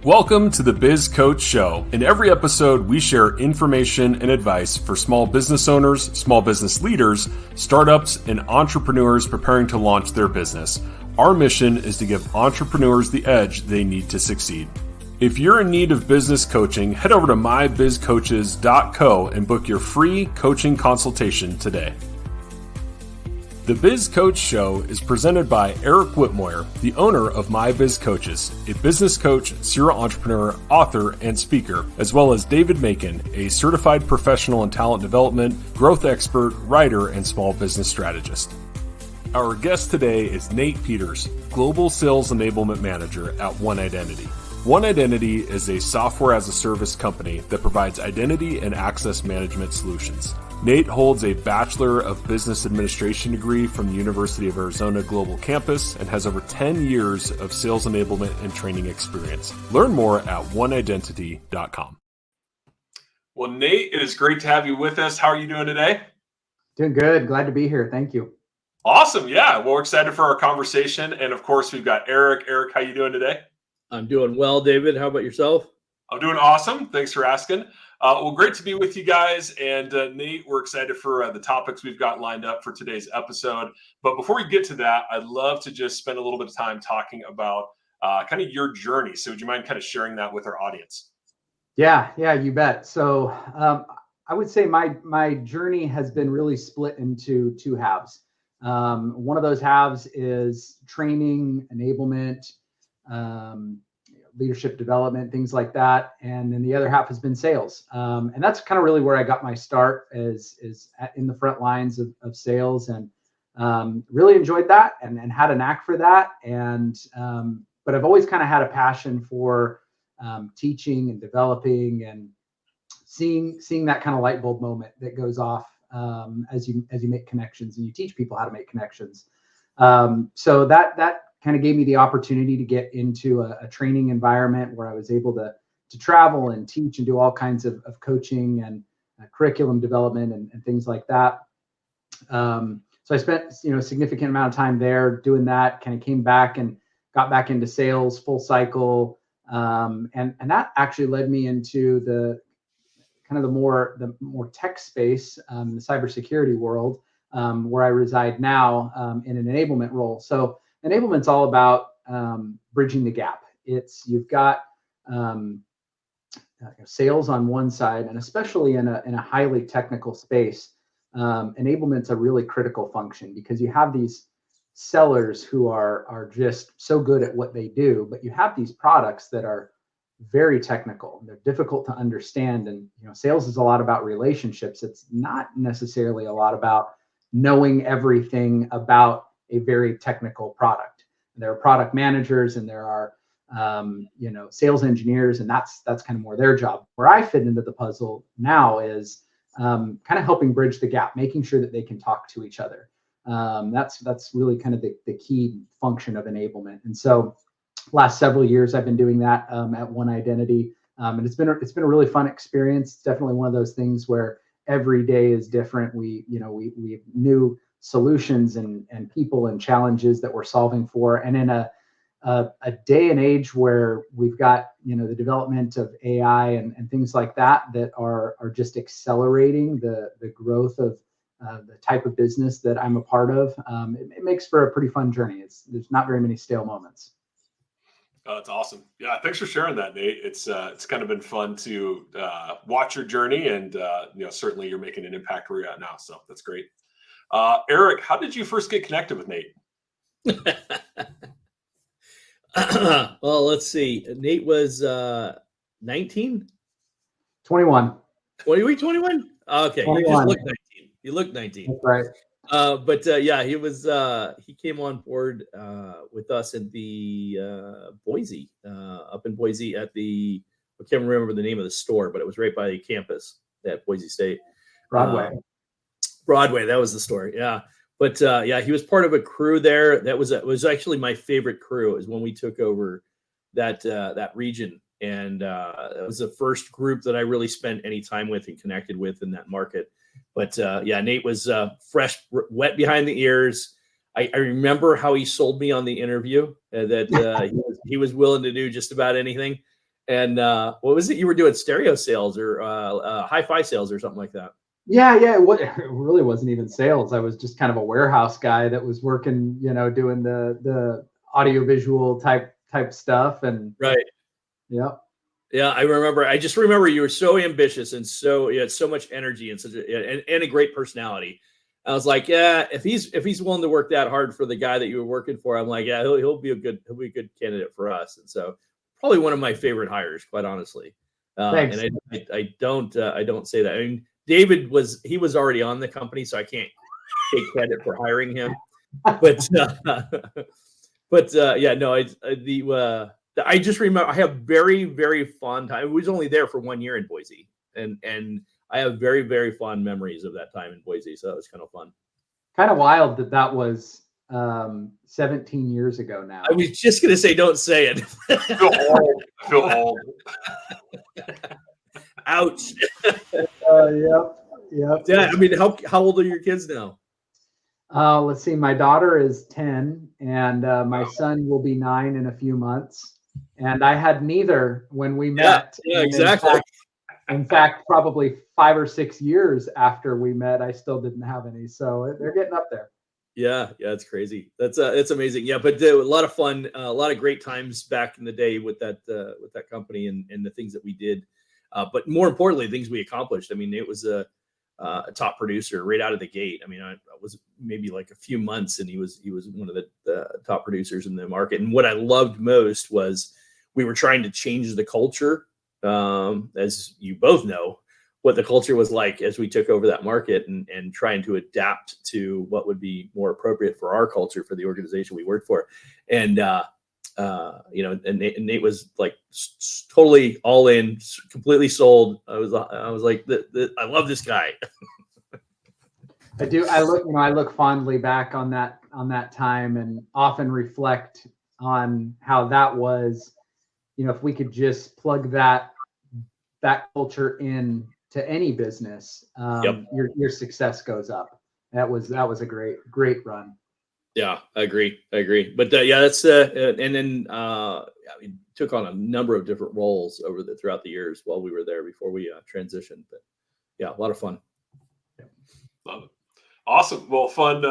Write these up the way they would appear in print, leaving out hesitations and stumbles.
Welcome to the Biz Coach Show. In every episode, we share information and advice for small business owners, small business leaders, startups, and entrepreneurs preparing to launch their business. Our mission is to give entrepreneurs the edge they need to succeed. If you're in need of business coaching, head over to mybizcoaches.co and book your free coaching consultation today. The Biz Coach Show is presented by Eric Whitmoyer, the owner of My Biz Coaches, a business coach, serial entrepreneur, author, and speaker, as well as David Macon, a certified professional in talent development, growth expert, writer, and small business strategist. Our guest today is Nate Peters, Global Sales Enablement Manager at One Identity. One Identity is a software-as-a-service company that provides identity and access management solutions. Nate holds a Bachelor of Business Administration degree from the University of Arizona Global Campus and has over 10 years of sales enablement and training experience. Learn more at oneidentity.com. Well, Nate, it is great to have you with us. How are you doing today? Doing good. Glad to be here. Thank you. Awesome. Yeah. Well, we're excited for our conversation. And of course, we've got Eric. Eric, how you doing today? I'm doing well, David. How about yourself? I'm doing awesome. Thanks for asking. Well, great to be with you guys. And Nate, we're excited for the topics we've got lined up for today's episode. But before we get to that, I'd love to just spend a little bit of time talking about kind of your journey. So would you mind kind of sharing that with our audience? Yeah, you bet. So I would say my journey has been really split into two halves. One of those halves is training, enablement, leadership development, things like that. And then the other half has been sales. And that's kind of really where I got my start is in the front lines of sales, and really enjoyed that and had a knack for that. And, but I've always kind of had a passion for teaching and developing and seeing that kind of light bulb moment that goes off as you make connections and you teach people how to make connections. So that kind of gave me the opportunity to get into a training environment where I was able to travel and teach and do all kinds of coaching and curriculum development and things like that. So I spent a significant amount of time there doing that, kind of came back and got back into sales full cycle. And that actually led me into the more tech space, the cybersecurity world, where I reside now in an enablement role. So enablement's all about bridging the gap. You've got sales on one side, and especially in a highly technical space, enablement's a really critical function because you have these sellers who are just so good at what they do, but you have these products that are very technical. They're difficult to understand, and sales is a lot about relationships. It's not necessarily a lot about knowing everything about a very technical product. There are product managers and there are sales engineers, and that's kind of more their job. Where I fit into the puzzle now is kind of helping bridge the gap, making sure that they can talk to each other. That's really kind of the key function of enablement. And so last several years I've been doing that at One Identity, and it's been a really fun experience. It's definitely one of those things where every day is different. We have new solutions and people and challenges that we're solving for. And in a day and age where we've got, the development of AI and things like that are just accelerating the growth of the type of business that I'm a part of, it makes for a pretty fun journey. There's not very many stale moments. Oh, that's awesome. Yeah, thanks for sharing that, Nate. It's kind of been fun to watch your journey, and certainly you're making an impact where you're at now. So that's great. Eric, how did you first get connected with Nate? Well, let's see. Nate was 19? 21. 21? Okay, 21. You just looked 19. You looked 19. That's right. But he was he came on board with us at the Boise, up in Boise at the, I can't remember the name of the store, but it was right by the campus at Boise State. Broadway, that was the store. Yeah. But he was part of a crew there. That was actually my favorite crew, is when we took over that region. And it was the first group that I really spent any time with and connected with in that market. But Nate was fresh, wet behind the ears. I remember how he sold me on the interview that he was willing to do just about anything. And what was it? You were doing stereo sales or hi-fi sales or something like that. Yeah. It really wasn't even sales. I was just kind of a warehouse guy that was working, doing the audiovisual type stuff. And Right. yeah. Yeah, I just remember you were so ambitious and you had so much energy and and a great personality. I was like, yeah, if he's willing to work that hard for the guy that you were working for, I'm like, yeah, he'll be a good candidate for us. And so probably one of my favorite hires, quite honestly. Thanks. And I don't say that. I mean, David was already on the company, so I can't take credit for hiring him. But yeah, no, I just remember I have very, very fond time. I was only there for 1 year in Boise, and I have very, very fond memories of that time in Boise. So that was kind of fun. Kind of wild that was 17 years ago now. I was just gonna say, don't say it. I feel old. Ouch. Yep. Yeah, I mean, how old are your kids now? Let's see. My daughter is 10, and my son will be 9 in a few months. And I had neither when we met. Yeah, exactly. In fact, probably 5 or 6 years after we met, I still didn't have any. So they're getting up there. Yeah, it's crazy. That's amazing. Yeah, but a lot of fun, a lot of great times back in the day with that company and the things that we did. But more importantly, things we accomplished. I mean, it was a top producer right out of the gate. I mean, I was maybe like a few months, and he was one of the top producers in the market. And what I loved most was we were trying to change the culture, as you both know, what the culture was like as we took over that market, and trying to adapt to what would be more appropriate for our culture, for the organization we worked for. And and Nate was like totally all in, completely sold. I was like, I love this guy. I do. I look fondly back on that time, and often reflect on how that was. If we could just plug that culture in to any business, your success goes up. That was a great run. Yeah, I agree. But that's and then we took on a number of different roles throughout the years while we were there before we transitioned. But yeah, a lot of fun. Love it. Awesome. Well, fun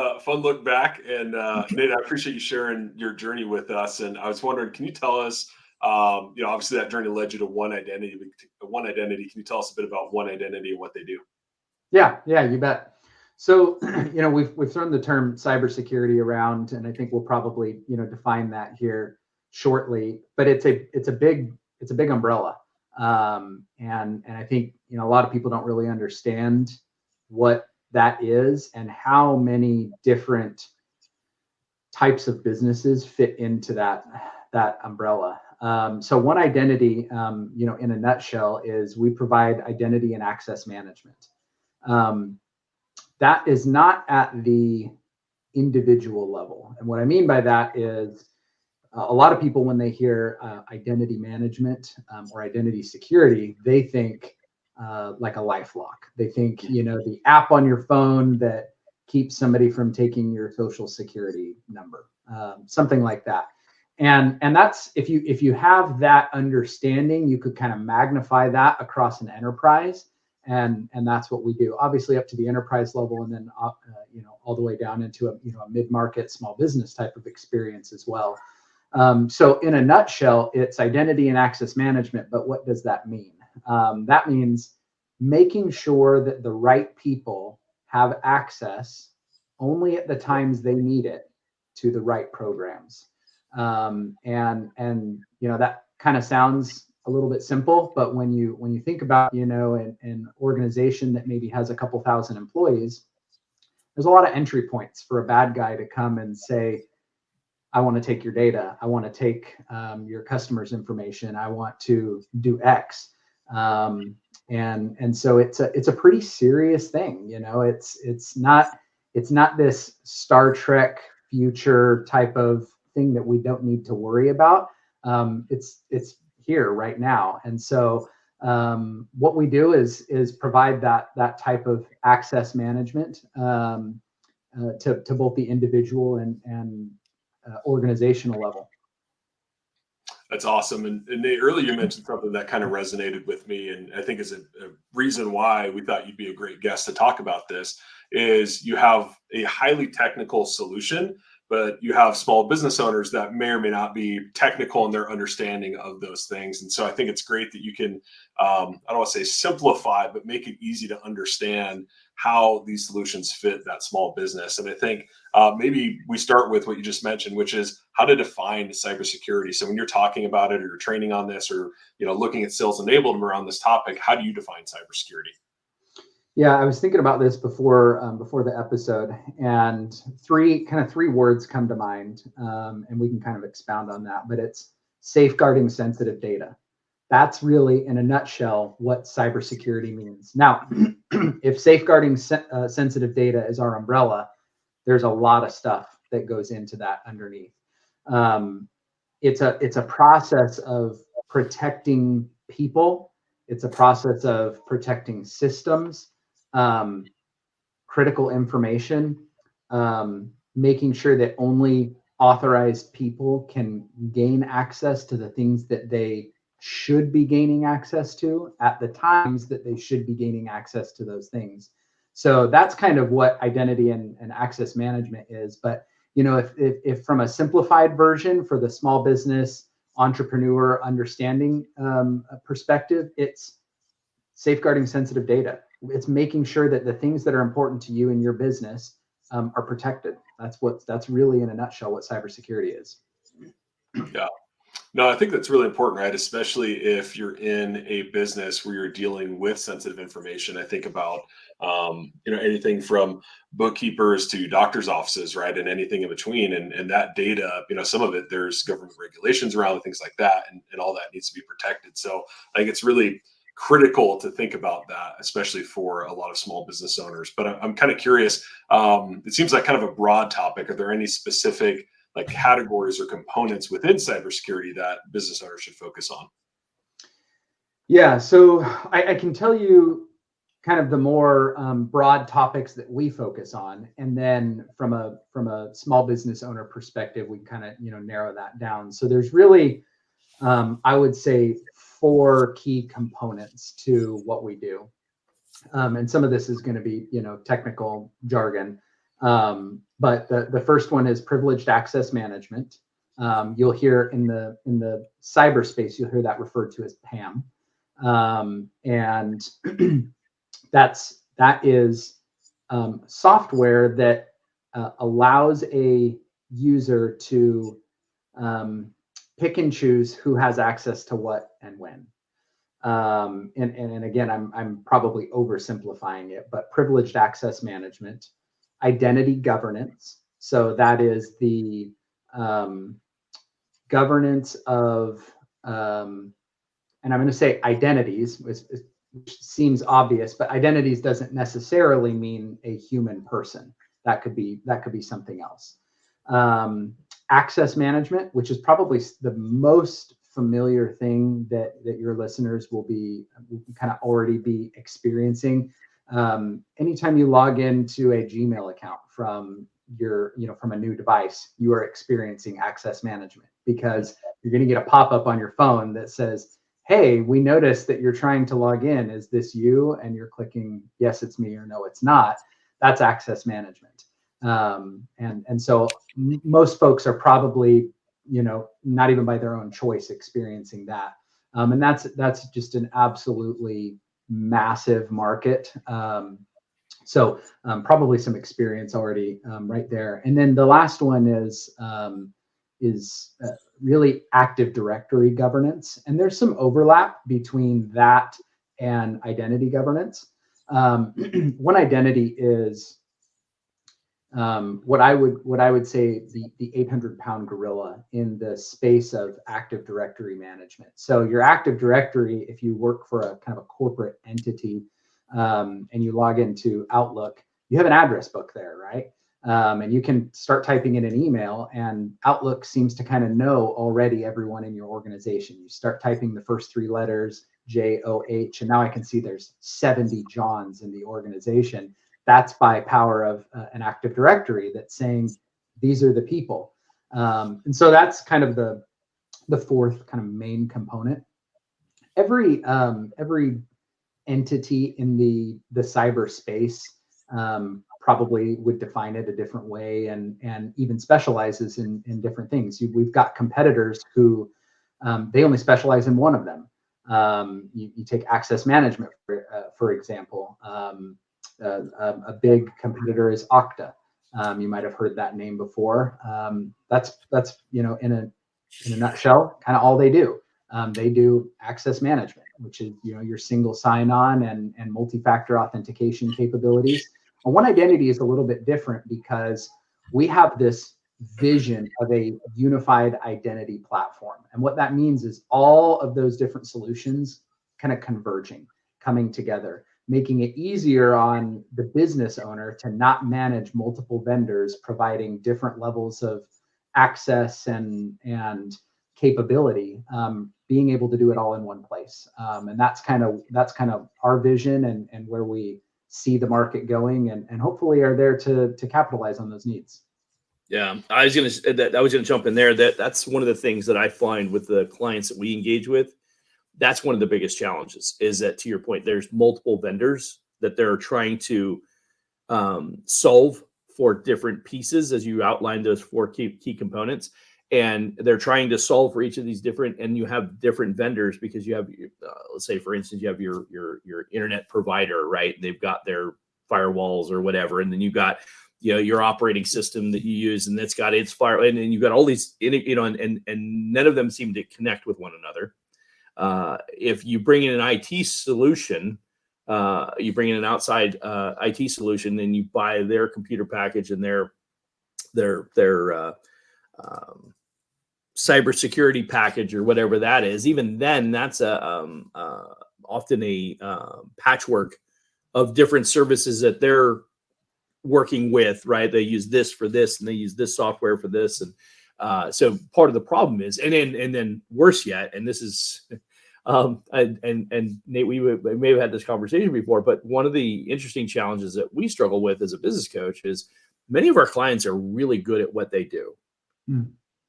look back. And Nate, I appreciate you sharing your journey with us. And I was wondering, can you tell us, obviously that journey led you to One Identity. Can you tell us a bit about One Identity and what they do? Yeah, you bet. So, we've thrown the term cybersecurity around, and I think we'll probably, define that here shortly. But it's a big umbrella, and I think a lot of people don't really understand what that is and how many different types of businesses fit into that umbrella. So One Identity, in a nutshell, is we provide identity and access management. That is not at the individual level. And what I mean by that is a lot of people, when they hear identity management or identity security, they think like a LifeLock. They think, the app on your phone that keeps somebody from taking your social security number, something like that. And that's, if you have that understanding, you could kind of magnify that across an enterprise. And that's what we do, obviously up to the enterprise level, and then all the way down into a mid-market small business type of experience as well. So in a nutshell, it's identity and access management. But what does that mean? That means making sure that the right people have access only at the times they need it to the right programs. And that kind of sounds a little bit simple, but when you think about, an organization that maybe has a couple thousand employees, there's a lot of entry points for a bad guy to come and say, I want to take your data. I want to take your customers' information. I want to do X. And so it's a pretty serious thing. It's not this Star Trek future type of thing that we don't need to worry about. It's here right now. And so what we do is provide that type of access management to both the individual and organizational level. That's awesome. And Nate, earlier you mentioned something that kind of resonated with me, and I think is a reason why we thought you'd be a great guest to talk about this, is you have a highly technical solution, but you have small business owners that may or may not be technical in their understanding of those things. And so I think it's great that you can, I don't want to say simplify, but make it easy to understand how these solutions fit that small business. And I think maybe we start with what you just mentioned, which is how to define cybersecurity. So when you're talking about it, or you're training on this, or looking at sales enablement around this topic, how do you define cybersecurity? Yeah, I was thinking about this before the episode, and three words come to mind, and we can kind of expound on that. But it's safeguarding sensitive data. That's really, in a nutshell, what cybersecurity means. Now, if safeguarding sensitive data is our umbrella, there's a lot of stuff that goes into that underneath. It's a process of protecting people. It's a process of protecting systems. Critical information, making sure that only authorized people can gain access to the things that they should be gaining access to at the times that they should be gaining access to those things. So that's kind of what identity and access management is. But if from a simplified version for the small business entrepreneur understanding perspective, it's safeguarding sensitive data. It's making sure that the things that are important to you and your business are protected. That's really, in a nutshell, what cybersecurity is. Yeah. No, I think that's really important, right? Especially if you're in a business where you're dealing with sensitive information. I think about, anything from bookkeepers to doctors' offices, right? And anything in between. And that data, some of it, there's government regulations around and things like that, and all that needs to be protected. So I think it's really critical to think about that, especially for a lot of small business owners. But I'm kind of curious. It seems like kind of a broad topic. Are there any specific categories or components within cybersecurity that business owners should focus on? Yeah, so I can tell you kind of the more broad topics that we focus on, and then from a small business owner perspective, we kind of narrow that down. So there's really, I would say, 4 key components to what we do, and some of this is going to be technical jargon. But the first one is privileged access management. You'll hear in the cyberspace, you'll hear that referred to as PAM, and that is software that allows a user to pick and choose who has access to what and when. And again, I'm probably oversimplifying it, but privileged access management, identity governance. So that is the governance of, and I'm going to say identities, which seems obvious, but identities doesn't necessarily mean a human person. That could be something else. Access management, which is probably the most familiar thing that your listeners will kind of already be experiencing. Anytime you log into a Gmail account from from a new device, you are experiencing access management, because you're going to get a pop-up on your phone that says, hey, we noticed that you're trying to log in. Is this you? And you're clicking, yes, it's me, or no, it's not. That's access management. And so most folks are probably, not even by their own choice experiencing that. And that's just an absolutely massive market. So probably some experience already right there. And then the last one is really Active Directory governance. And there's some overlap between that and identity governance. One identity is what I would say the 800-pound gorilla in the space of Active Directory management. So your Active Directory, if you work for a kind of a corporate entity and you log into Outlook, you have an address book there, right? And you can start typing in an email, and Outlook seems to kind of know already everyone in your organization. You start typing the first 3 letters, J-O-H, and now I can see there's 70 Johns in the organization. That's by power of an Active Directory that's saying these are the people. And so that's kind of the the fourth kind of main component. Every entity in the cyberspace probably would define it a different way, and even specializes in different things. We've got competitors who they only specialize in one of them. You take access management, for example. A big competitor is Okta. You might have heard that name before. That's in a nutshell, kind of all they do. They do access management, which is your single sign-on and multi-factor authentication capabilities. And One Identity is a little bit different because we have this vision of a unified identity platform. And what that means is all of those different solutions kind of converging, coming together, making it easier on the business owner to not manage multiple vendors providing different levels of access and capability, being able to do it all in one place. And that's kind of our vision and where we see the market going, and hopefully are there to capitalize on those needs. Yeah, I was gonna jump in there. That's one of the things that I find with the clients that we engage with. That's one of the biggest challenges, is that, to your point, there's multiple vendors that they're trying to solve for different pieces, as you outlined those four key components, and they're trying to solve for each of these different. And you have different vendors because you have, let's say, for instance, you have your internet provider, right? They've got their firewalls or whatever, and then you got your operating system that you use, and that's got its fire, and then you've got all these, and none of them seem to connect with one another. If you bring in an IT solution, you bring in an outside IT solution, and you buy their computer package and their cybersecurity package or whatever that is. Even then, that's often a patchwork of different services that they're working with, right? They use this for this, and they use this software for this, and so part of the problem is, and then worse yet, and this is, and Nate, we may have had this conversation before, but one of the interesting challenges that we struggle with as a business coach is many of our clients are really good at what they do.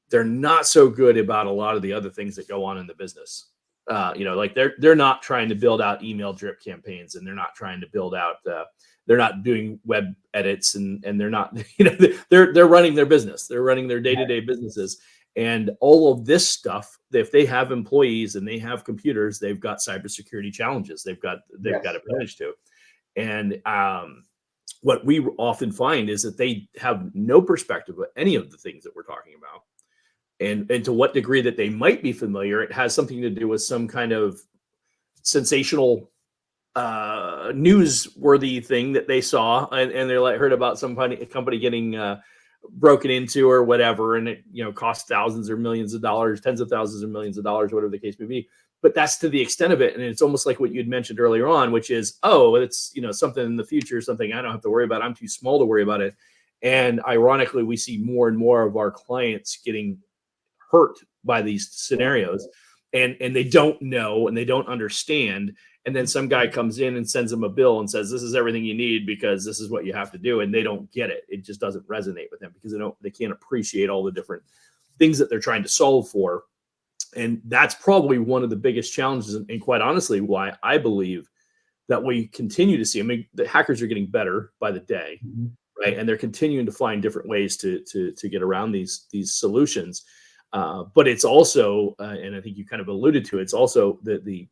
They're not so good about a lot of the other things that go on in the business. Like they're not trying to build out email drip campaigns, and they're not trying to build out. They're not doing web edits, and they're not. They're running their business. They're running their day-to-day businesses, and all of this stuff. If they have employees and they have computers, they've got cybersecurity challenges. They've got to manage to, and what we often find is that they have no perspective of any of the things that we're talking about. And to what degree that they might be familiar, it has something to do with some kind of sensational newsworthy thing that they saw, and they heard about some company getting broken into or whatever, and it cost thousands or millions of dollars, tens of thousands or millions of dollars, whatever the case may be. But that's to the extent of it, and it's almost like what you'd mentioned earlier on, which is, it's something in the future, something I don't have to worry about. I'm too small to worry about it. And ironically, we see more and more of our clients getting hurt by these scenarios, and they don't know, and they don't understand. And then some guy comes in and sends them a bill and says, this is everything you need because this is what you have to do. And they don't get it. It just doesn't resonate with them because they can't appreciate all the different things that they're trying to solve for. And that's probably one of the biggest challenges. And quite honestly, why I believe that we continue to see, the hackers are getting better by the day, right? And they're continuing to find different ways to get around these solutions. But it's also, and I think you kind of alluded to, it's also the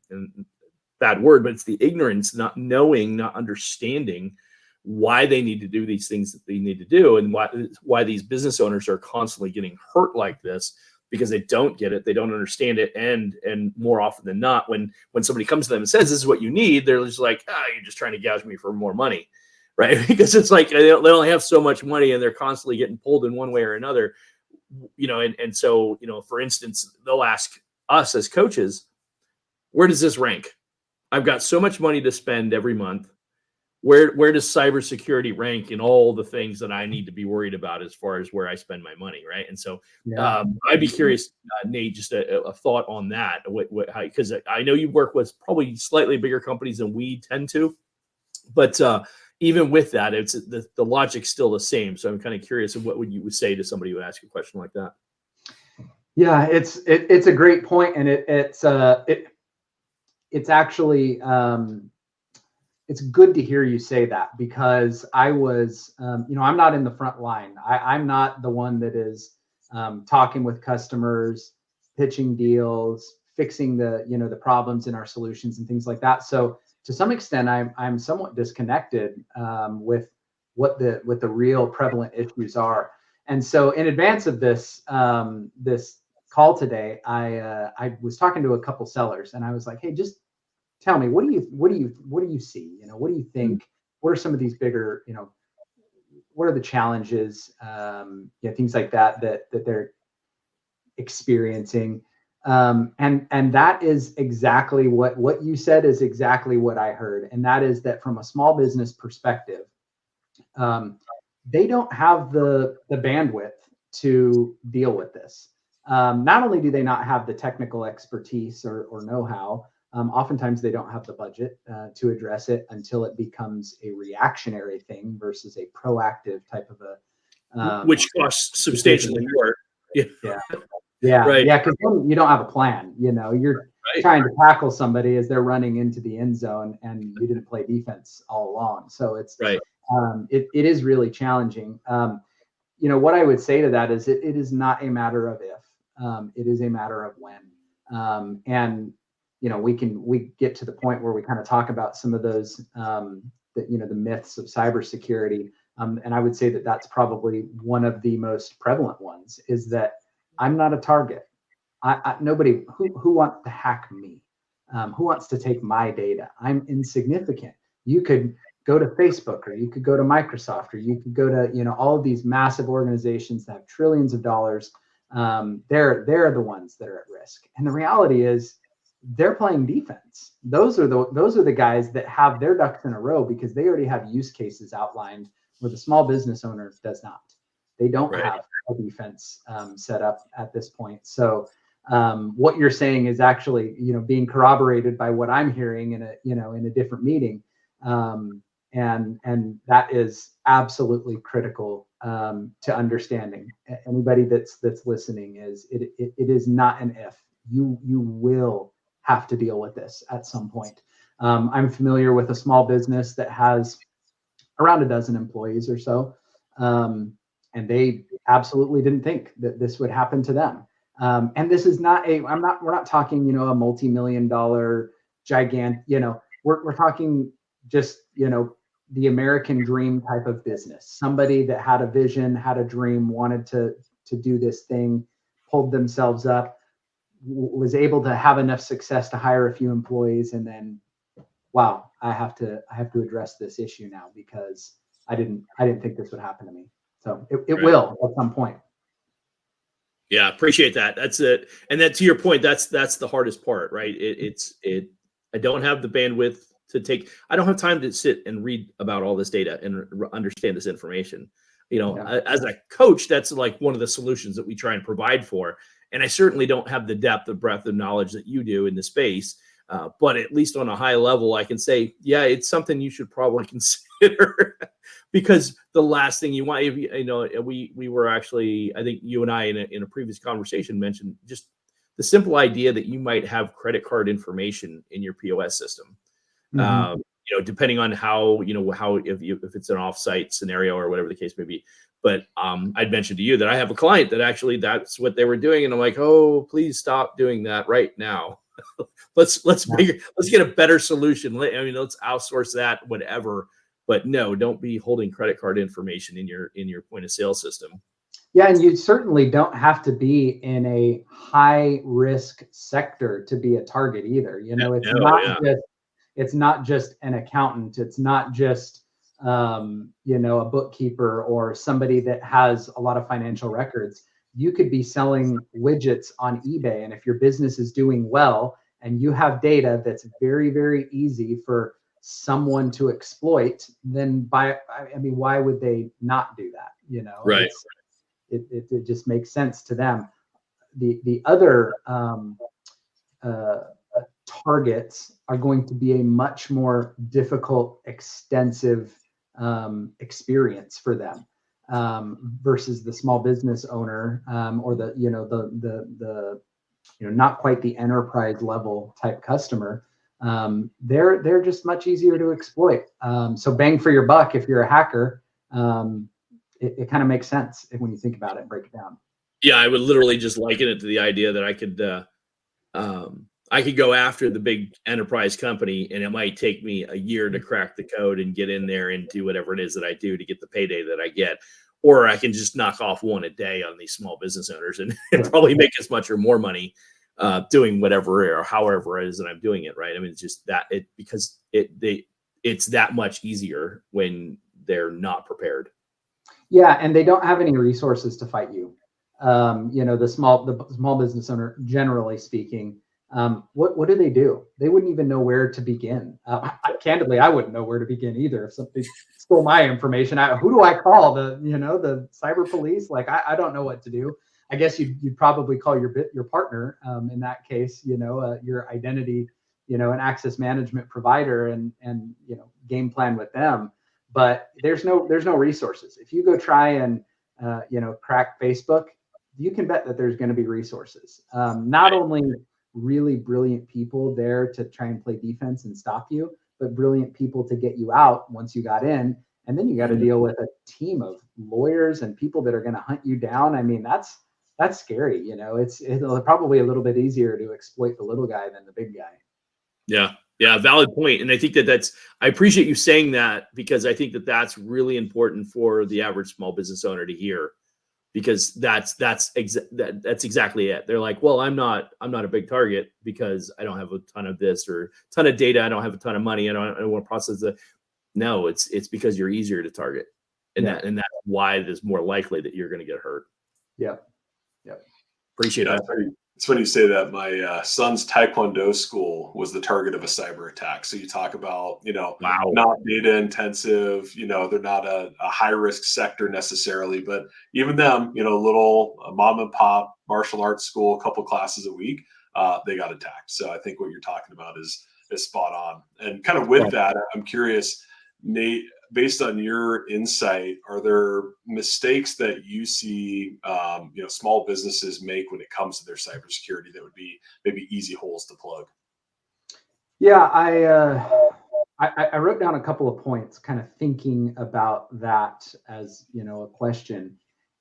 bad word, but it's the ignorance, not knowing, not understanding why they need to do these things that they need to do, and why these business owners are constantly getting hurt like this, because they don't get it, they don't understand it, and more often than not, when somebody comes to them and says, this is what you need, they're just like, you're just trying to gouge me for more money, right? Because it's like they only have so much money, and they're constantly getting pulled in one way or another. And so, for instance, they'll ask us as coaches, where does this rank? I've got so much money to spend every month. Where does cybersecurity rank in all the things that I need to be worried about as far as where I spend my money, right? And so I'd be curious, Nate, just a thought on that, because I know you work with probably slightly bigger companies than we tend to, but even with that, it's the logic's still the same. So I'm kind of curious of what would you say to somebody who would ask a question like that. Yeah, it's a great point, and it's actually it's good to hear you say that, because I was, I'm not in the front line. I'm not the one that is talking with customers, pitching deals, fixing the problems in our solutions and things like that. So to some extent, I'm somewhat disconnected with what the real prevalent issues are. And so in advance of this call today, I was talking to a couple sellers, and I was like, hey, just tell me, what do you see? What do you think? What are some of these bigger, what are the challenges? Things like that they're experiencing. And that is exactly what you said is exactly what I heard. And that is that from a small business perspective, they don't have the bandwidth to deal with this. Not only do they not have the technical expertise or know-how, oftentimes they don't have the budget to address it until it becomes a reactionary thing versus a proactive type of a which costs substantially more. Yeah. Right. Right. Because you don't have a plan. You're trying to tackle somebody as they're running into the end zone, and you didn't play defense all along. So it's right. It is really challenging. What I would say to that is it is not a matter of if, it is a matter of when. And we get to the point where we kind of talk about some of those the myths of cybersecurity. And I would say that that's probably one of the most prevalent ones, is that I'm not a target. Nobody who wants to hack me, who wants to take my data. I'm insignificant. You could go to Facebook, or you could go to Microsoft, or you could go to all of these massive organizations that have trillions of dollars. They're the ones that are at risk. And the reality is, they're playing defense. Those are the guys that have their ducks in a row, because they already have use cases outlined where the small business owner does not. They don't have a defense set up at this point. So what you're saying is actually being corroborated by what I'm hearing in a different meeting. And that is absolutely critical to understanding. Anybody that's listening, is it is not an if. You will have to deal with this at some point. I'm familiar with a small business that has around a dozen employees or so, and they absolutely didn't think that this would happen to them. And this is not we're not talking a multi-million-dollar gigantic. We're talking just the American dream type of business. Somebody that had a vision, had a dream, wanted to do this thing, pulled themselves up, was able to have enough success to hire a few employees, and then, wow, I have to address this issue now, because I didn't think this would happen to me. So it will at some point. Yeah, appreciate that. That's it. And then to your point, that's the hardest part, right? I don't have the bandwidth to take. I don't have time to sit and read about all this data and understand this information. As a coach, that's like one of the solutions that we try and provide for. And I certainly don't have the depth of breadth of knowledge that you do in the space. But at least on a high level, I can say, yeah, it's something you should probably consider. Because the last thing you want, we were actually, I think you and I in a previous conversation mentioned just the simple idea that you might have credit card information in your POS system. Mm-hmm. Depending on how if it's an offsite scenario or whatever the case may be. But I'd mentioned to you that I have a client that actually that's what they were doing, and I'm like, oh, please stop doing that right now. let's get a better solution. Let's outsource that, whatever. But no, don't be holding credit card information in your point of sale system. Yeah, and you certainly don't have to be in a high risk sector to be a target either. It's not just an accountant. It's not just a bookkeeper or somebody that has a lot of financial records. You could be selling widgets on eBay, and if your business is doing well and you have data that's very, very easy for someone to exploit, then why would they not do that? Right. It just makes sense to them. The other targets are going to be a much more difficult, extensive experience for them. versus the small business owner, or the not quite the enterprise level type customer. They're just much easier to exploit. So bang for your buck if you're a hacker. It kind of makes sense when you think about it and break it down. Yeah, I would literally just liken it to the idea that I could go after the big enterprise company, and it might take me a year to crack the code and get in there and do whatever it is that I do to get the payday that I get. Or I can just knock off one a day on these small business owners and probably make as much or more money doing whatever or however it is that I'm doing it, right? I mean, it's just that it's that much easier when they're not prepared. Yeah, and they don't have any resources to fight you. The small business owner, generally speaking, what do? They wouldn't even know where to begin. Candidly, I wouldn't know where to begin either. If somebody stole my information, who do I call? The cyber police? Like, I don't know what to do. I guess you'd probably call your partner, in that case, your identity, and access management provider, and game plan with them. But there's no resources. If you go try and crack Facebook, you can bet that there's going to be resources. Not only really brilliant people there to try and play defense and stop you, but brilliant people to get you out once you got in. And then you got to deal with a team of lawyers and people that are going to hunt you down. I mean, that's scary. It's probably a little bit easier to exploit the little guy than the big guy. Yeah, valid point. And I think I appreciate you saying that, because I think that's really important for the average small business owner to hear, because that's exactly it. They're like, well, I'm not a big target because I don't have a ton of this or a ton of data. I don't have a ton of money. I don't want to process it. No, it's because you're easier to target. And that's why it is more likely that you're going to get hurt. Yeah. Appreciate that. It's funny you say that. My son's Taekwondo school was the target of a cyber attack. So you talk about, not data intensive, they're not a high risk sector necessarily, but even them, little mom and pop martial arts school, a couple classes a week, they got attacked. So I think what you're talking about is spot on. And kind of with that, I'm curious, Nate, based on your insight, are there mistakes that you see, small businesses make when it comes to their cybersecurity that would be maybe easy holes to plug? Yeah, I wrote down a couple of points, kind of thinking about that as a question.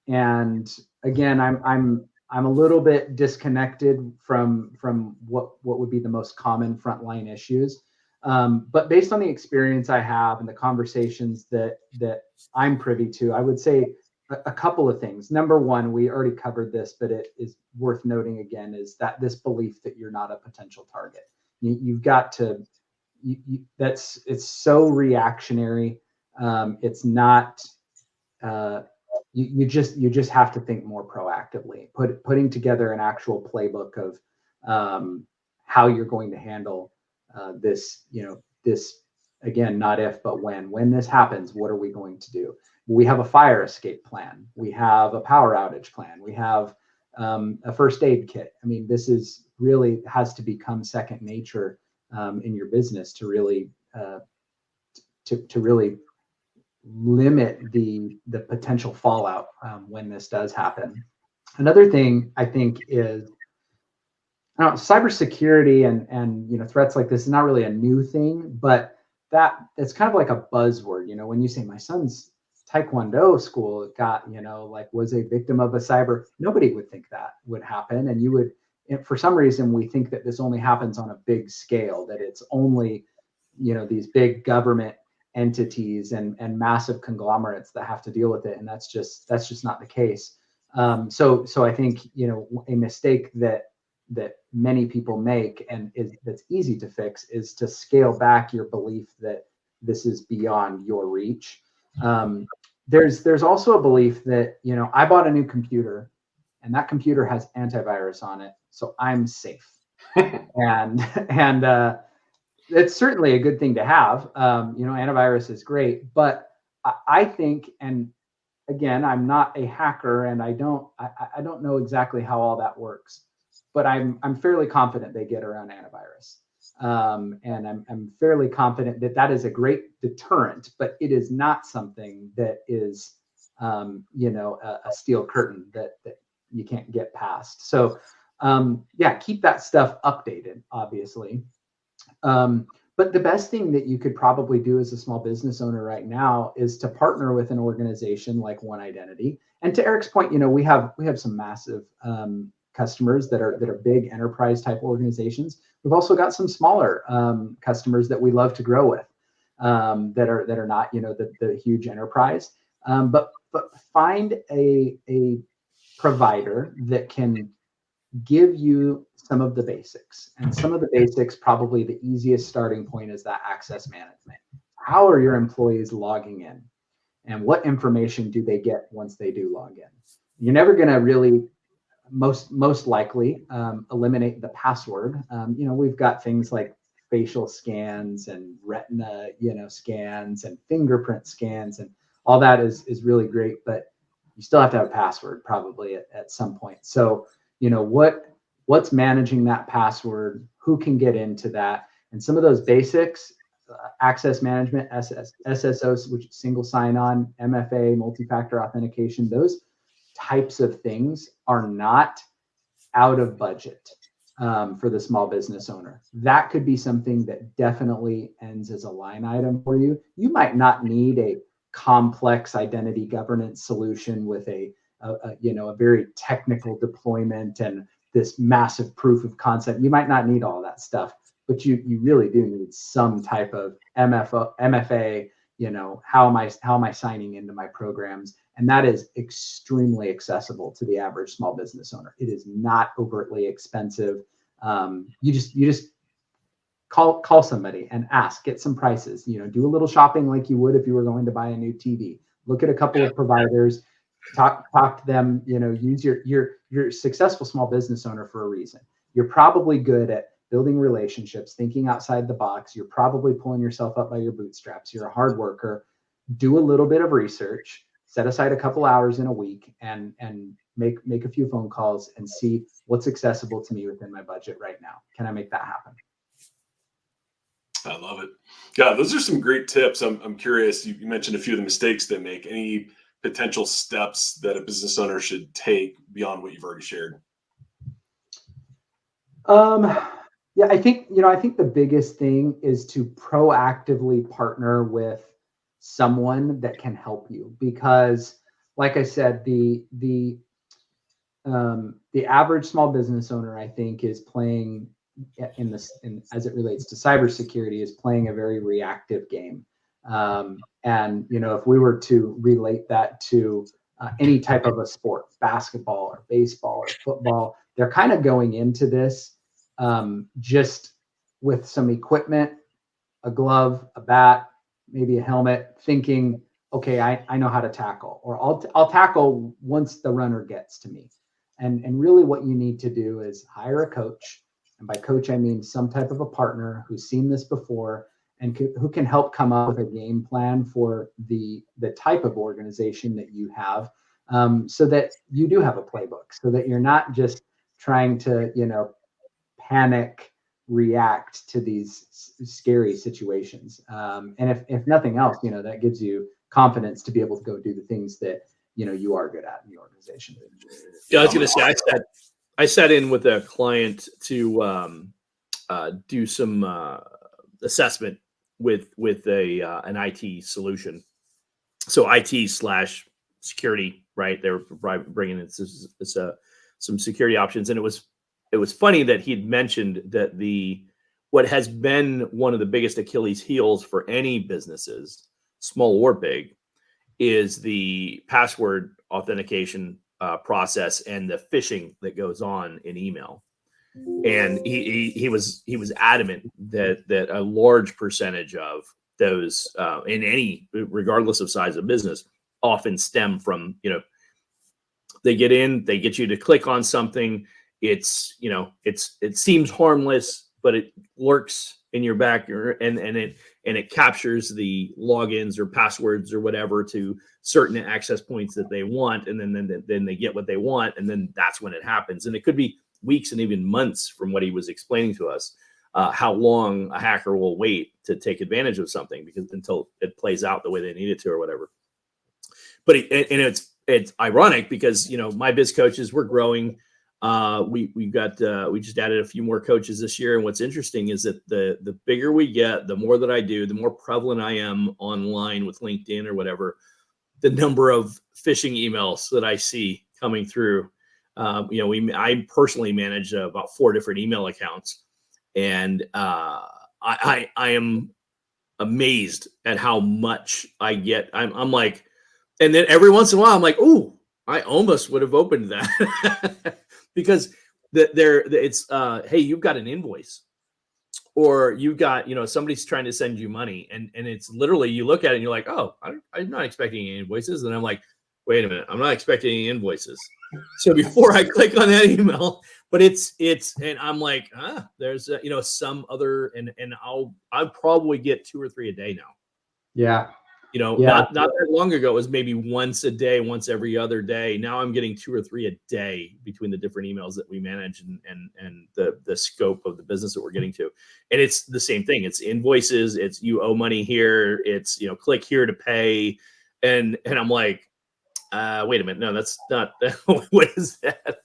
And again, I'm a little bit disconnected from what would be the most common frontline issues. But based on the experience I have and the conversations that I'm privy to, I would say a couple of things. Number one, we already covered this, but it is worth noting again, is that this belief that you're not a potential target. You've got to, it's so reactionary. It's not, you just have to think more proactively, putting together an actual playbook of how you're going to handle this, again, not if, but when this happens, what are we going to do? We have a fire escape plan. We have a power outage plan. We have a first aid kit. I mean, this is really has to become second nature in your business to really to really limit the potential fallout when this does happen. Another thing I think is, cybersecurity and threats like this is not really a new thing, but that it's kind of like a buzzword. When you say my son's Taekwondo school got was a victim of a cyber, nobody would think that would happen, and you would. For some reason, we think that this only happens on a big scale, that it's only these big government entities and massive conglomerates that have to deal with it, and that's just not the case. So I think a mistake that many people make and that's easy to fix is to scale back your belief that this is beyond your reach. There's also a belief that I bought a new computer and that computer has antivirus on it, so I'm safe. and it's certainly a good thing to have. Antivirus is great, but I think, and again, I'm not a hacker and I don't know exactly how all that works, but I'm fairly confident they get around antivirus. And I'm fairly confident that is a great deterrent, but it is not something that is a steel curtain that you can't get past. So yeah, keep that stuff updated, obviously. But the best thing that you could probably do as a small business owner right now is to partner with an organization like One Identity. And to Eric's point, we have some massive customers that are big enterprise type organizations. We've also got some smaller customers that we love to grow with that are not the huge enterprise. But find a provider that can give you some of the basics. And some of the basics, probably the easiest starting point, is that access management. How are your employees logging in? And what information do they get once they do log in? You're never going to really, most likely, eliminate the password. We've got things like facial scans and retina, scans and fingerprint scans, and all that is really great, but you still have to have a password probably at some point. So, what's managing that password, who can get into that, and some of those basics, access management, SSO, which is single sign-on, MFA, multi-factor authentication, those types of things are not out of budget for the small business owner. That could be something that definitely ends as a line item for you. You might not need a complex identity governance solution with a very technical deployment and this massive proof of concept. You might not need all that stuff, but you really do need some type of MFA. How am I signing into my programs? And that is extremely accessible to the average small business owner. It is not overtly expensive. You just call somebody and ask, get some prices. Do a little shopping like you would if you were going to buy a new TV. Look at a couple of providers. Talk to them. Use you're a successful small business owner for a reason. You're probably good at building relationships, thinking outside the box. You're probably pulling yourself up by your bootstraps. You're a hard worker. Do a little bit of research. Set aside a couple hours in a week and make a few phone calls and see what's accessible to me within my budget right now. Can I make that happen? I love it. Yeah, those are some great tips. I'm curious. You mentioned a few of the mistakes they make. Any potential steps that a business owner should take beyond what you've already shared? Yeah, I think the biggest thing is to proactively partner with someone that can help you, because like I said, the average small business owner, I think, is playing as it relates to cybersecurity, is playing a very reactive game. And if we were to relate that to any type of a sport, basketball or baseball or football, they're kind of going into this just with some equipment, a glove, a bat, maybe a helmet, thinking, okay, I know how to tackle, or I'll tackle once the runner gets to me. And really what you need to do is hire a coach. And by coach, I mean some type of a partner who's seen this before and who can help come up with a game plan for the type of organization that you have, so that you do have a playbook, so that you're not just trying to, panic react to these scary situations. And if nothing else, that gives you confidence to be able to go do the things that, you are good at in the organization. Yeah, I was going to say, I sat in with a client to do some assessment with an IT solution. So IT/security, right? They were bringing in some security options, and it was funny that he'd mentioned that what has been one of the biggest Achilles heels for any businesses, small or big, is the password authentication process and the phishing that goes on in email. And he was adamant that a large percentage of those in any, regardless of size of business, often stem from, they get in, they get you to click on something. It seems harmless, but it lurks in your back, and it captures the logins or passwords or whatever to certain access points that they want, and then they get what they want, and then that's when it happens. And it could be weeks and even months, from what he was explaining to us, how long a hacker will wait to take advantage of something, because until it plays out the way they need it to or whatever. But it's ironic because, you know, my biz coaches, we're growing. We just added a few more coaches this year. And what's interesting is that the bigger we get, the more that I do, the more prevalent I am online with LinkedIn or whatever, the number of phishing emails that I see coming through. You know, I personally manage about 4 different email accounts, and I am amazed at how much I get. I'm like, and then every once in a while I'm like, oh, I almost would have opened that because it's hey, you've got an invoice, or you've got, you know, somebody's trying to send you money, and it's literally, you look at it and you're like, oh, I'm not expecting any invoices, and I'm like, wait a minute, I'm not expecting any invoices. So before I click on that email, but it's and I'm like, there's you know, some other, and I'll probably get 2 or 3 a day now. Yeah. You know, Yeah. not that long ago, it was maybe once a day, once every other day. Now I'm getting 2 or 3 a day between the different emails that we manage and the scope of the business that we're getting to. And it's the same thing. It's invoices. It's you owe money here. It's, you know, click here to pay. And I'm like, wait a minute. No, that's not, what is that?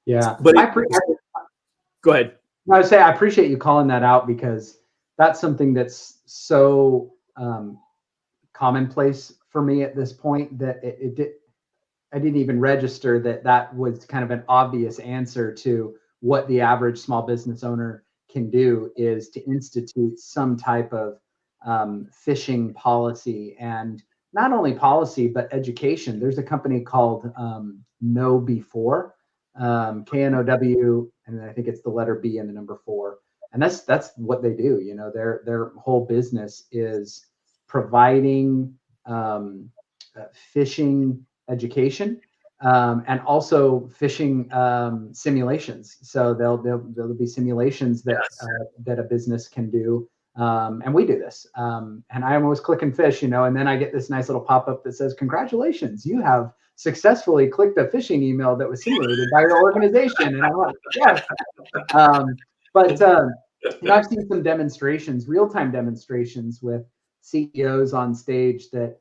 Yeah. But go ahead. I would say I appreciate you calling that out, because that's something that's so commonplace for me at this point that I didn't even register that was kind of an obvious answer to what the average small business owner can do, is to institute some type of phishing policy, and not only policy, but education. There's a company called Know Before, KNOW, and I think it's the letter B and the number 4. And that's what they do. You know, their whole business is providing phishing education, and also phishing simulations. So there'll be simulations that that a business can do, and we do this. And I'm always clicking fish, you know, and then I get this nice little pop-up that says, "Congratulations, you have successfully clicked a phishing email that was simulated by your organization." And I'm like, yes. But you know, I've seen some demonstrations, real-time demonstrations with CEOs on stage that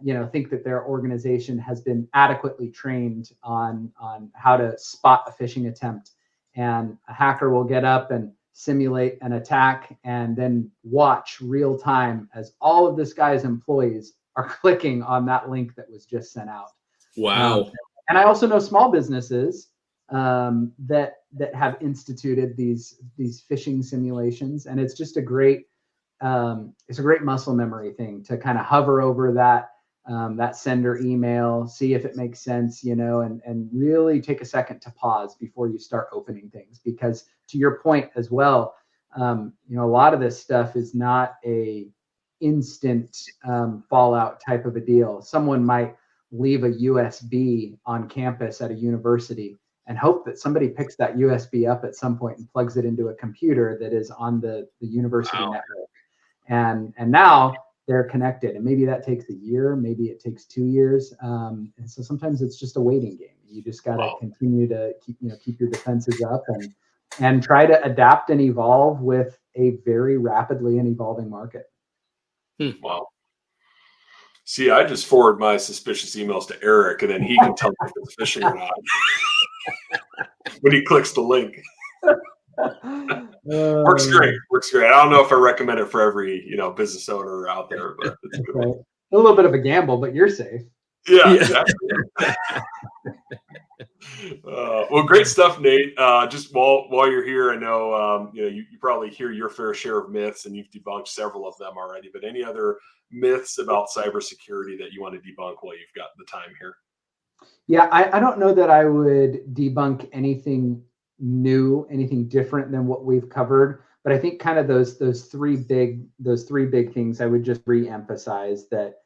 you know, think that their organization has been adequately trained on how to spot a phishing attempt, and a hacker will get up and simulate an attack and then watch real time as all of this guy's employees are clicking on that link that was just sent out. Wow. And I also know small businesses that have instituted these phishing simulations, and it's just a great muscle memory thing to kind of hover over that sender email, see if it makes sense, you know, and really take a second to pause before you start opening things. Because to your point as well, you know, a lot of this stuff is not a instant fallout type of a deal. Someone might leave a USB on campus at a university and hope that somebody picks that USB up at some point and plugs it into a computer that is on the university network. And now they're connected, and maybe that takes a year, maybe it takes 2 years, and so sometimes it's just a waiting game. You just got to continue to keep your defenses up, and try to adapt and evolve with a very rapidly and evolving market. Wow. See, I just forward my suspicious emails to Eric, and then he can tell me if it's phishing or not when he clicks the link. Works great. I don't know if I recommend it for every, you know, business owner out there, but it's a good one. A little bit of a gamble, but you're safe. Yeah. Exactly. Well, great stuff, Nate. Just while you're here, I know you know, you probably hear your fair share of myths, and you've debunked several of them already. But any other myths about cybersecurity that you want to debunk while you've got the time here? Yeah, I don't know that I would debunk anything new, anything different than what we've covered. But I think kind of those three big things I would just re-emphasize, that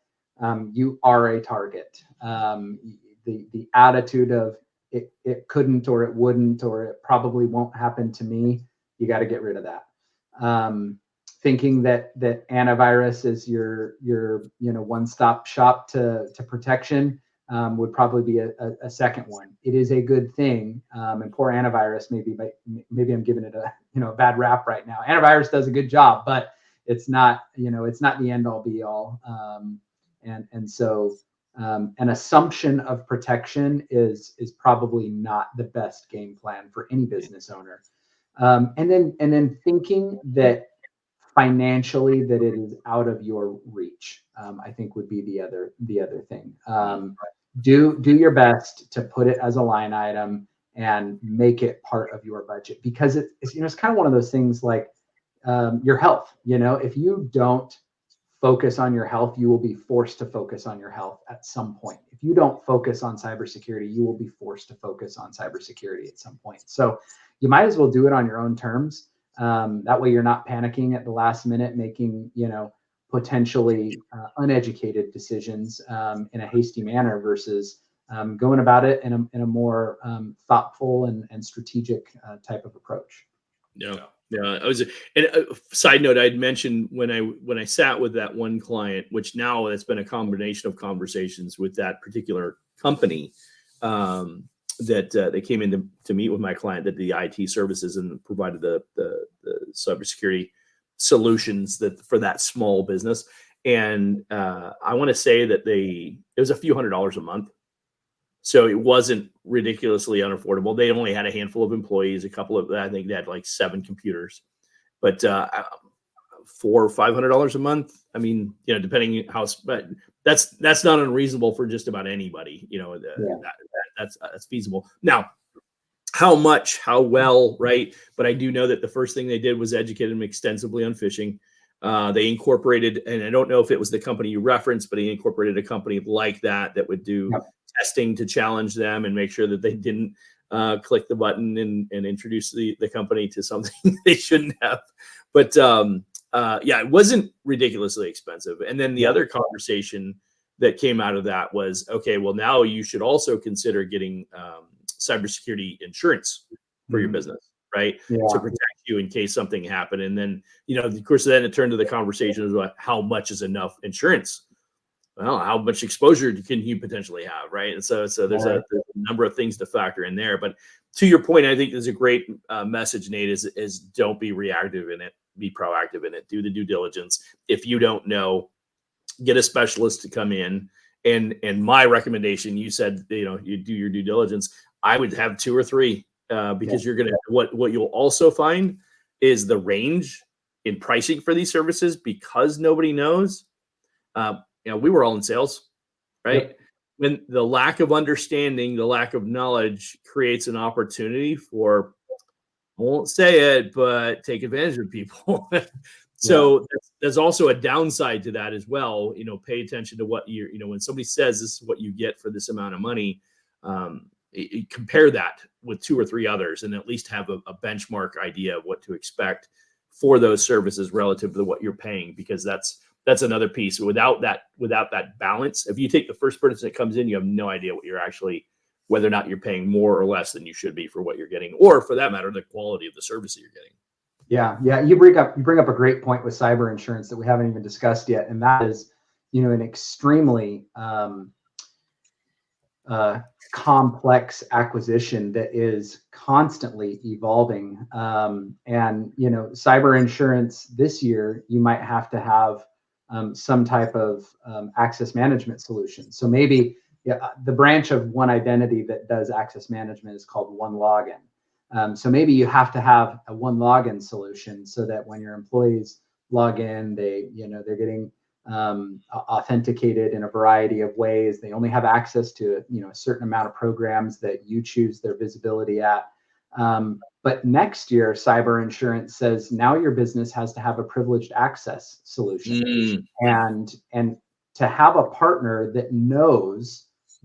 you are a target. The attitude of it couldn't, or it wouldn't, or it probably won't happen to me, you got to get rid of that. Thinking that antivirus is your one-stop shop to protection would probably be a second one. It is a good thing, and poor antivirus, maybe I'm giving it a bad rap right now. Antivirus does a good job, but it's not the end all be all. And so An assumption of protection is probably not the best game plan for any business owner. And then thinking that financially that it is out of your reach, I think would be the other thing. Do your best to put it as a line item and make it part of your budget, because it's kind of one of those things like your health. If you don't focus on your health, you will be forced to focus on your health at some point. If you don't focus on cybersecurity, you will be forced to focus on cybersecurity at some point. So you might as well do it on your own terms. That way you're not panicking at the last minute, making, potentially uneducated decisions in a hasty manner versus going about it in a more thoughtful and strategic type of approach. Yeah. Yeah, and a side note, I'd mentioned when I sat with that one client, which now it's been a combination of conversations with that particular company, that they came in to meet with my client, that the IT services and provided the cybersecurity solutions for that small business. And I want to say that it was a few $100s a month. So it wasn't ridiculously unaffordable. They only had a handful of employees, I think they had like 7 computers, but $400 or $500 a month. I mean, depending but that's not unreasonable for just about anybody. That's feasible. Now, how much, how well, right? But I do know that the first thing they did was educate them extensively on phishing. They incorporated, and I don't know if it was the company you referenced, but he incorporated a company like that would do testing to challenge them and make sure that they didn't click the button and introduce the company to something they shouldn't have. But it wasn't ridiculously expensive. And then the other conversation that came out of that was, okay, well, now you should also consider getting cybersecurity insurance for your business, right? To protect you in case something happened. And then, of course, then it turned to the conversation about how much is enough insurance. Well, how much exposure can you potentially have, right? And so there's a number of things to factor in there. But to your point, I think there's a great message, Nate, is don't be reactive in it, be proactive in it, do the due diligence. If you don't know, get a specialist to come in. And my recommendation, you said, you do your due diligence. I would have 2 or 3 because you're going to, what you'll also find is the range in pricing for these services, because nobody knows. We were all in sales, right? Yep. When the lack of understanding, the lack of knowledge creates an opportunity for, I won't say it, but take advantage of people. So there's also a downside to that as well. Pay attention to what when somebody says this is what you get for this amount of money, compare that with 2 or 3 others and at least have a benchmark idea of what to expect for those services relative to what you're paying, because that's another piece. Without that balance, if you take the first person that comes in, you have no idea whether or not you're paying more or less than you should be for what you're getting, or for that matter, the quality of the service that you're getting. Yeah. You bring up a great point with cyber insurance that we haven't even discussed yet, and that is, an extremely complex acquisition that is constantly evolving. And cyber insurance this year, you might have to have some type of access management solution. So maybe the branch of One Identity that does access management is called One Login. So maybe you have to have a One Login solution so that when your employees log in, they're getting authenticated in a variety of ways. They only have access to a certain amount of programs that you choose their visibility at. But next year, cyber insurance says now your business has to have a privileged access solution, and to have a partner that knows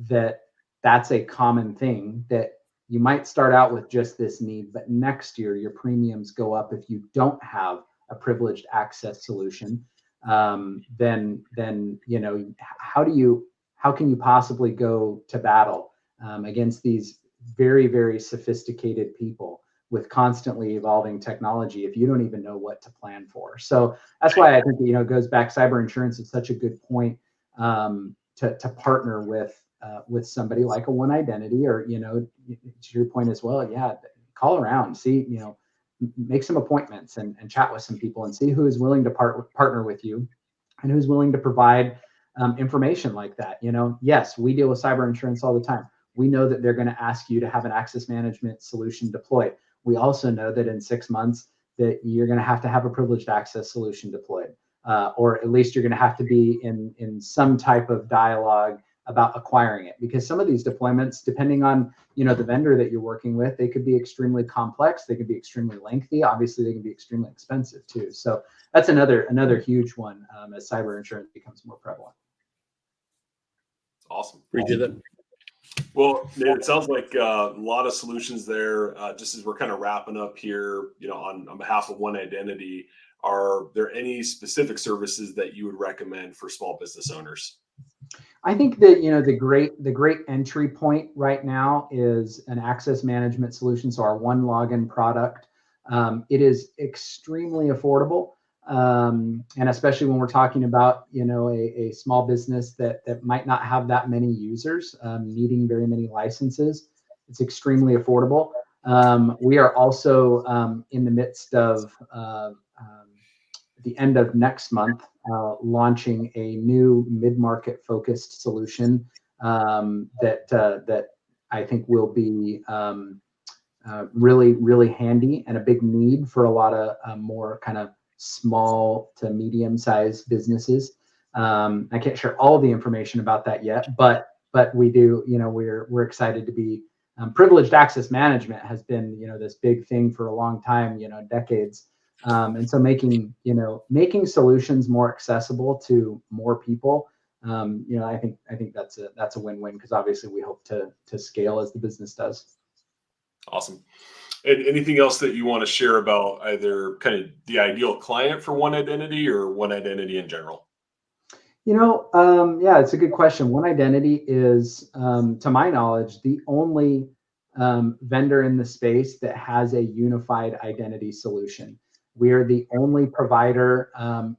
that that's a common thing, that you might start out with just this need, but next year your premiums go up if you don't have a privileged access solution. Then how can you possibly go to battle against these very, very sophisticated people with constantly evolving technology if you don't even know what to plan for? So that's why I think it goes back. Cyber insurance is such a good point to partner with somebody like a One Identity, or to your point as well. Yeah, call around, see, make some appointments and chat with some people and see who is willing to partner with you and who's willing to provide information like that. Yes, we deal with cyber insurance all the time. We know that they're going to ask you to have an access management solution deployed. We also know that in 6 months that you're going to have a privileged access solution deployed, or at least you're going to have to be in some type of dialogue about acquiring it, because some of these deployments, depending on the vendor that you're working with, they could be extremely complex, they could be extremely lengthy, obviously they can be extremely expensive too. So that's another huge one as cyber insurance becomes more prevalent. Awesome. Appreciate that. Well, Nate, it sounds like a lot of solutions there. Just as we're kind of wrapping up here, on behalf of One Identity, are there any specific services that you would recommend for small business owners? I think that the great entry point right now is an access management solution. So our One Login product, it is extremely affordable, and especially when we're talking about a small business that might not have that many users, needing very many licenses. It's extremely affordable. We are also in the midst of the end of next month, launching a new mid-market focused solution that I think will be really, really handy and a big need for a lot of more kind of small to medium-sized businesses. I can't share all the information about that yet, but we do. We're excited to be. Privileged access management has been this big thing for a long time, decades. And so making solutions more accessible to more people, I think that's a win-win, because obviously we hope to scale as the business does. Awesome. And anything else that you want to share about either kind of the ideal client for One Identity or One Identity in general? Yeah, it's a good question. One Identity is, to my knowledge, the only vendor in the space that has a unified identity solution. We are the only provider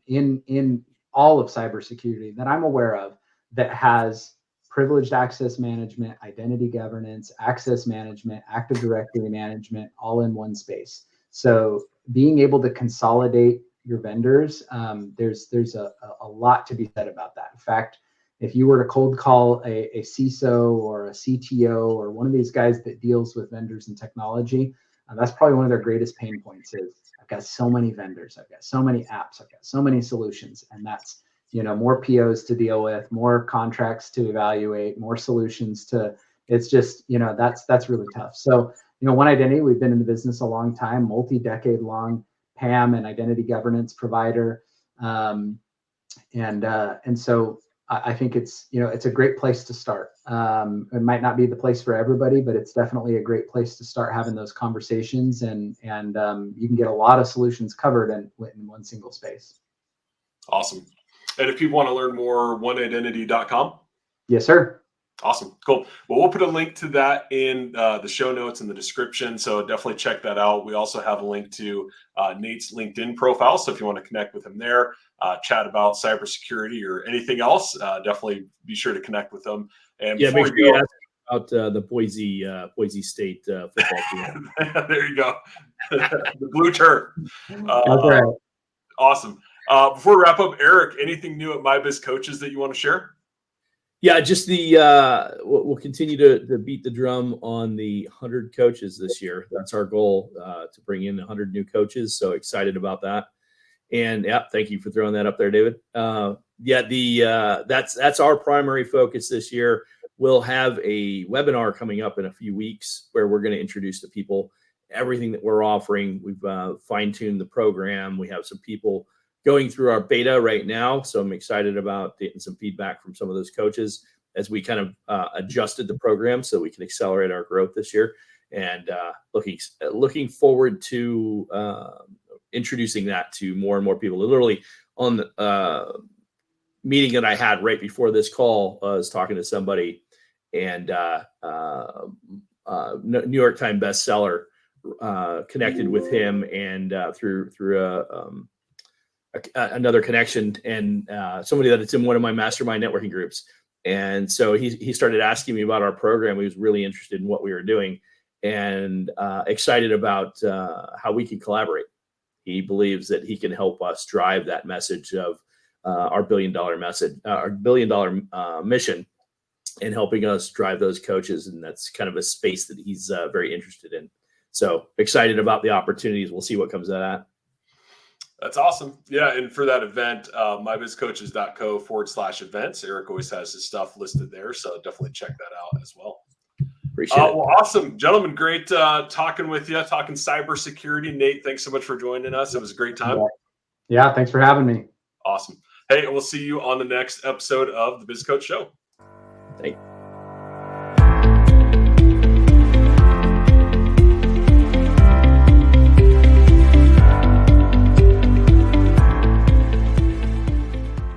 in all of cybersecurity that I'm aware of that has privileged access management, identity governance, access management, Active Directory management, all in one space. So being able to consolidate your vendors, there's a lot to be said about that. In fact, if you were to cold call a CISO or a CTO or one of these guys that deals with vendors and technology, that's probably one of their greatest pain points is, I've got so many vendors, I've got so many apps, I've got so many solutions, and that's more POs to deal with, more contracts to evaluate, more solutions to. It's just that's really tough. So One Identity, we've been in the business a long time, multi-decade long PAM and identity governance provider, and so I think it's a great place to start. It might not be the place for everybody, but it's definitely a great place to start having those conversations, and you can get a lot of solutions covered in one single space. Awesome. And if people want to learn more, oneidentity.com? Yes, sir. Awesome. Cool. Well, we'll put a link to that in the show notes in the description. So definitely check that out. We also have a link to Nate's LinkedIn profile. So if you want to connect with him there, chat about cybersecurity or anything else, definitely be sure to connect with him. And yeah, make sure you ask about the Boise State football team. There you go. The blue turf. That's right. Awesome. Before we wrap up, Eric, anything new at MyBiz Coaches that you want to share? Yeah, just we'll continue to beat the drum on the 100 coaches this year. That's our goal, to bring in 100 new coaches. So excited about that. And yeah, thank you for throwing that up there, David. That's our primary focus this year. We'll have a webinar coming up in a few weeks where we're going to introduce to people everything that we're offering. We've fine-tuned the program. We have some people going through our beta right now. So I'm excited about getting some feedback from some of those coaches as we kind of adjusted the program so we can accelerate our growth this year. And looking forward to introducing that to more and more people. Literally on the meeting that I had right before this call, I was talking to somebody, and New York Times bestseller connected with him, and through another connection, and somebody that it's in one of my mastermind networking groups. And so he started asking me about our program. He was really interested in what we were doing, and excited about how we can collaborate. He believes that he can help us drive that message of our billion-dollar message, our billion-dollar mission, and helping us drive those coaches. And that's kind of a space that he's very interested in. So excited about the opportunities. We'll see what comes out of that. That's awesome. Yeah. And for that event, mybizcoaches.co/events. Eric always has his stuff listed there. So definitely check that out as well. Appreciate it. Well, awesome. Gentlemen, great talking with you, talking cybersecurity. Nate, thanks so much for joining us. It was a great time. Yeah, thanks for having me. Awesome. Hey, we'll see you on the next episode of the Biz Coach Show. Thank you.